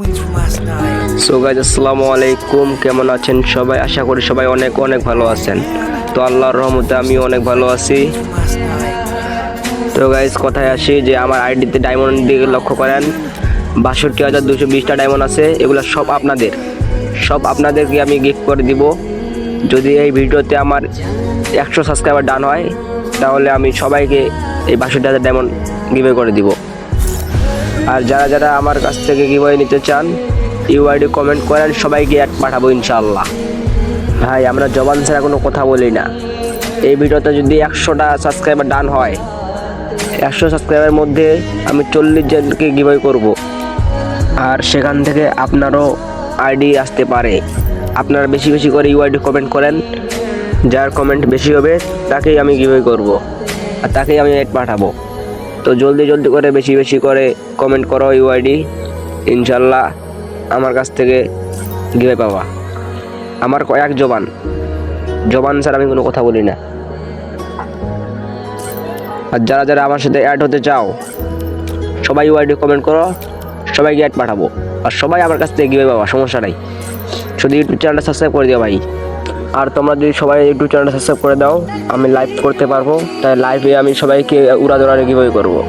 So guys আসসালামু আলাইকুম, কেমন আছেন সবাই? আশা করি সবাই অনেক অনেক ভালো আছেন। তো আল্লাহর রহমতে আমি অনেক ভালো আছি। তো গাইজ কথায় আসি যে আমার আইডিতে ডায়মন্ড দিকে লক্ষ্য করেন, ৬২,২২০টা ডায়মন্ড আছে। এগুলো সব আপনাদেরকে আমি গিফট করে দিব। যদি এই ভিডিওতে আমার 100 সাবস্ক্রাইবার ডান হয় তাহলে আমি সবাইকে এই ৬২,০০০ ডায়মন্ড গিভওয়ে করে দিব। আর যারা যারা আমার কাছ থেকে গিভওয়ে নিতে চান ইউআইডি কমেন্ট করেন, সবাইকে অ্যাড পাঠাবো ইনশাআল্লাহ। ভাই আমরা জবান ছাড়া কোনো কথা বলি না। এই ভিডিওতে যদি 100টা সাবস্ক্রাইবার ডান হয়, 100 সাবস্ক্রাইবারের মধ্যে আমি 40 জনকে গিভওয়ে করব। আর সেখান থেকে আপনারও আইডি আসতে পারে। আপনারা বেশি বেশি করে ইউআইডি কমেন্ট করেন, যার কমেন্ট বেশি হবে তাকেই আমি গিভওয়ে করব আর তাকেই আমি অ্যাড পাঠাবো। তো জলদি জলদি করে বেশি বেশি করে কমেন্ট করো ইউআইডি, ইনশাল্লাহ আমার কাছ থেকে গিভওয়ে পাবা। আমার এক জবান স্যার আমি কোনো কথা বলি না। আর যারা যারা আমার সাথে অ্যাড হতে চাও সবাই ইউআইডি কমেন্ট করো, সবাইকে অ্যাড পাঠাবো আর সবাই আমার কাছ থেকে গিভওয়ে পাবা, সমস্যা নাই। শুধু ইউটিউব চ্যানেলটা সাবস্ক্রাইব করে দিও ভাই। আর তোমরা যদি সবাই ইউটিউব চ্যানেলটা সাবস্ক্রাইব করে দাও আমি লাইভ করতে পারবো, তাই লাইভে আমি সবাইকে উড়াদোড়ারে গিভওয়ে করবো।